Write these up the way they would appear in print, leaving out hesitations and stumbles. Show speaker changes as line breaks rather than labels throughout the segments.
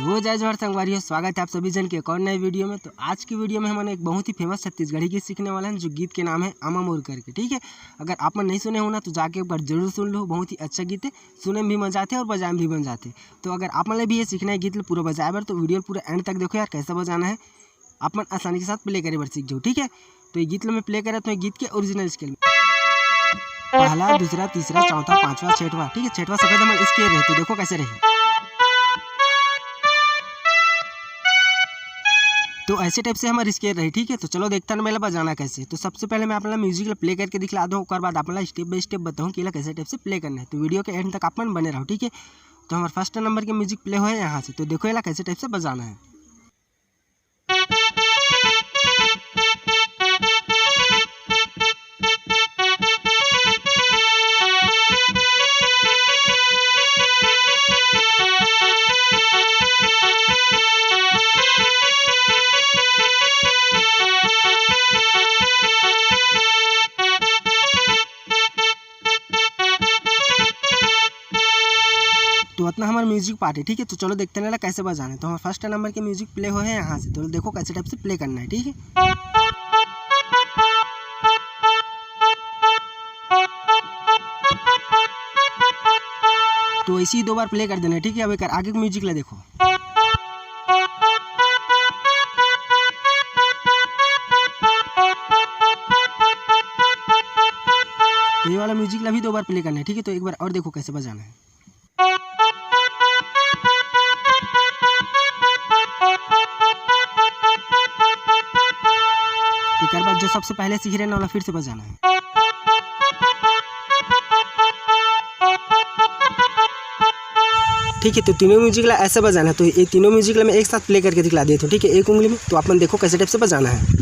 हो जय जोहर संगवारी, स्वागत है आप सभी जन के एक और नए वीडियो में। तो आज की वीडियो में हम एक बहुत ही फेमस छत्तीसगढ़ी गीत सीखने वाले हैं, जो गीत के नाम है अमा मोर करके। ठीक है, अगर आप मन नहीं सुने हो ना तो जाके एक बार जरूर सुन लो। बहुत ही अच्छा गीत है, सुनने में भी मजा आते हैं और बजाने में भी मजा आते हैं। तो अगर आप मन भी ये सीखना है गीत पूरा बजाए बार, तो वीडियो पूरा एंड तक देखो यार, कैसा बजाना है आप मन आसानी के साथ प्ले करे बार सीख जाओ। ठीक है, तो ये गीत मैं प्ले कर रहा हूँ गीत के ओरिजिनल स्केल में, पहला, दूसरा, तीसरा, चौथा, पांचवा, छठवा। ठीक है, छठवा सफेद हम स्केल रहे, तो देखो कैसे रहे। तो ऐसे टाइप से हमारे स्केल रही। ठीक है, तो चलो देखते हैं मेला बजाना कैसे। तो सबसे पहले मैं अपना म्यूजिक प्ले करके दिखला दूँ, उसके बाद अपना स्टेप बाय स्टेप बताऊँ कि कैसे टाइप से प्ले करना है। तो वीडियो के एंड तक आप बने रहो। ठीक है, तो हमारे फर्स्ट नंबर के म्यूजिक प्ले हुए यहाँ से, तो देखो ये कैसे टाइप से बजाना है। तो इतना हमारा म्यूजिक पार्ट है। ठीक है, तो चलो देखते हैं कैसे बजाना है। तो हमारा फर्स्ट नंबर के म्यूजिक प्ले हुए हैं यहाँ से, तो देखो कैसे टाइप से प्ले करना है। ठीक है, तो ऐसे ही 2 बार प्ले कर देना है। ठीक है, अब एक आगे का म्यूजिक ले देखो, तो ये वाला म्यूजिक भी 2 बार प्ले करना है। ठीक है, तो एक बार और देखो कैसे बजाना है। एक बार जो सबसे पहले सीख रहे हैं ना वाला फिर से बजाना है। ठीक है, तो तीनों म्यूजिक ऐसे बजाना है। तो ये तीनों म्यूजिक मैं एक साथ प्ले करके दिखला देता हूँ। ठीक है, एक उंगली में, तो आप देखो कैसे टाइप से बजाना है।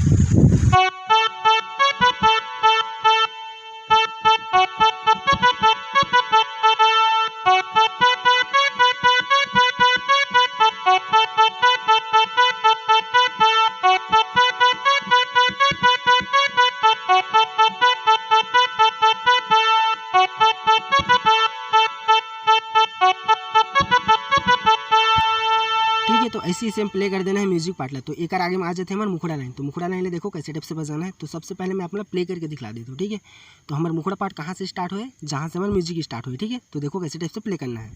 ठीक है, तो ऐसे ही सेम प्ले कर देना है म्यूजिक पार्ट ला। तो एक आगे में आ जाते हैं हमारे मुखड़ा लाइन। तो मुखड़ा लाइन ले देखो कैसे टाइप से बजाना है। तो सबसे पहले मैं अपना प्ले करके दिखला देता हूँ। ठीक है, तो हमारा मुखड़ा पार्ट कहाँ से स्टार्ट हुए, जहाँ से हमारा म्यूजिक स्टार्ट हुए। ठीक है, तो देखो कैसे टाइप से प्ले करना है।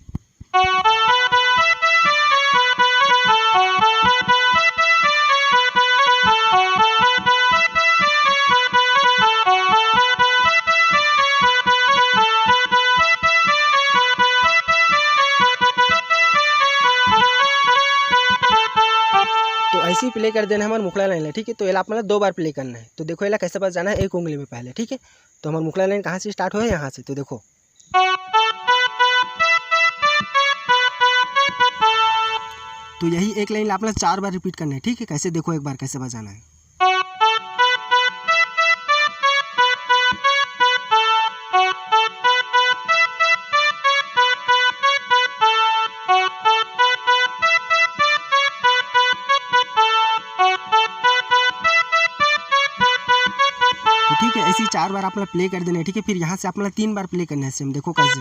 तो ऐसे ही प्ले कर देना है हमारा मुखड़ा लाइन है। ठीक है, तो ये आप 2 बार प्ले करना है। तो देखो ये कैसे बजाना है, एक उंगली में पहले। ठीक है, तो हमारा मुखड़ा लाइन कहाँ से स्टार्ट हुआ है, यहाँ से। तो देखो तो यही एक लाइन आपने 4 बार रिपीट करना है। ठीक है, कैसे देखो एक बार कैसे बजाना है। तो ठीक है, ऐसे ही 4 बार आपने प्ले कर देना है। ठीक है, फिर यहाँ से आपने 3 बार प्ले करना है सेम, देखो कैसे।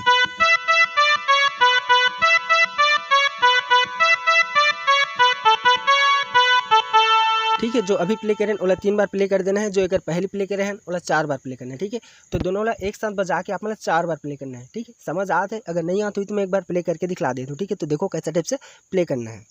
ठीक है, जो अभी प्ले करें ओला 3 बार प्ले कर देना है, जो एक पहले प्ले करे हैं ओला 4 बार प्ले करना है। ठीक है, तो दोनों वाला एक साथ बजा के आप 4 बार प्ले करना है। ठीक है, समझ आते है, अगर नहीं आती तो मैं एक बार प्ले करके दिखला देता हूँ। ठीक है, तो देखो कैसे टाइप से प्ले करना है।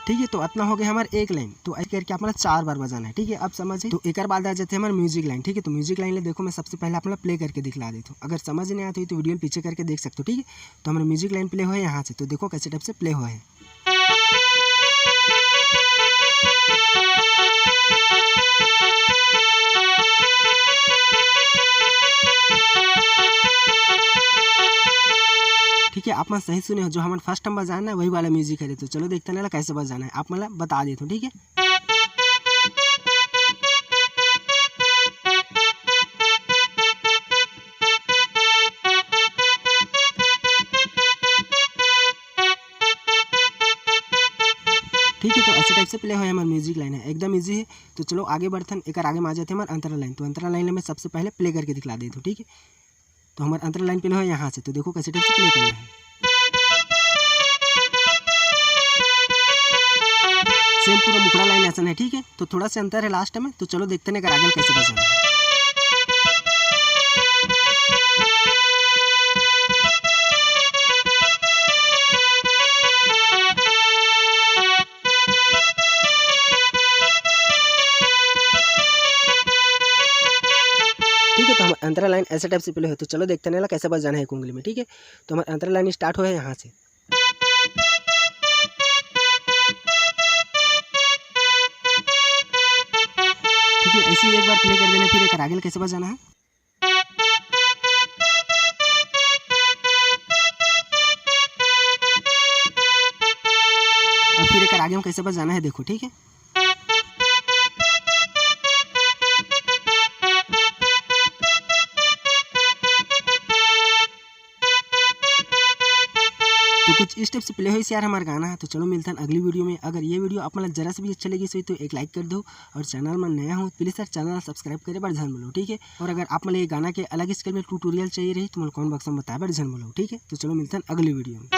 ठीक है, तो इतना हो गया हमारे एक लाइन। तो ऐसे करके अपना 4 बार बजाना है। ठीक है, अब समझिए। तो एक बाद आ जाते हैं हमारे म्यूजिक लाइन। ठीक है, तो म्यूजिक लाइन ले देखो, मैं सबसे पहले अपना प्ले करके दिखला देता हूँ। अगर समझ नहीं आती तो वीडियो पीछे करके देख सकते हो। ठीक है, तो हमारे म्यूजिक लाइन प्ले हुआ है यहाँ से, तो देखो कैसे टाइप से प्ले हुआ है। ठीक है, आप मैं सही सुने हो, जो हमारा फर्स्ट टाइम बजाना है वही वाला म्यूजिक है। तो चलो देखते हैं कैसे बजाना है, आप मतलब बता देते हो। ठीक है, सबसे पहले है हमारे म्यूजिक लाइन है, एकदम ईजी है। तो चलो आगे बढ़ते एक आगे में आ जाते हैं हमारे अंतरा लाइन। तो अंतरा लाइन में सबसे पहले प्ले करके दिखला देता हूँ, ठीक है। तो हमारे अंतरा लाइन पहले है यहाँ से, तो देखो कैसे टाइप से प्ले करना है। सेम पूरा मुखड़ा लाइन ऐसा है, ठीक है। तो थोड़ा सा अंतर है लास्ट में, तो चलो देखते हैं अगर कैसे बजाना है। ठीक है। तो हमारा अंतरा लाइन ऐसे टाइप से प्ले है। तो चलो देखते हैं कैसे बजाना है एक उंगली में, ठीक है। तो हमारा अंतरा लाइन स्टार्ट हो है यहाँ से, ठीक है। ऐसे ही एक बार प्ले कर देना, फिर एक आगे कैसे बजाना है। और फिर एक आगे में कैसे बजाना है देखो, ठीक है। तो कुछ इस टाइप से प्ले हो यार हमारा गाना है। तो चलो मिलते हैं अगली वीडियो में। अगर ये वीडियो आप मतलब जरा से भी अच्छा लगी सही तो एक लाइक कर दो, और चैनल में नया हो प्लीज़ सर चैनल सब्सक्राइब करे बार ध्यान बोलो, ठीक है। और अगर आप मतलब ये गाना के अलग स्केल में ट्यूटोरियल चाहिए रही तो मतलब कमेंट बॉक्स में बताया बार ध्यान बोलो, ठीक है। तो चलो मिलते हैं अगली वीडियो में।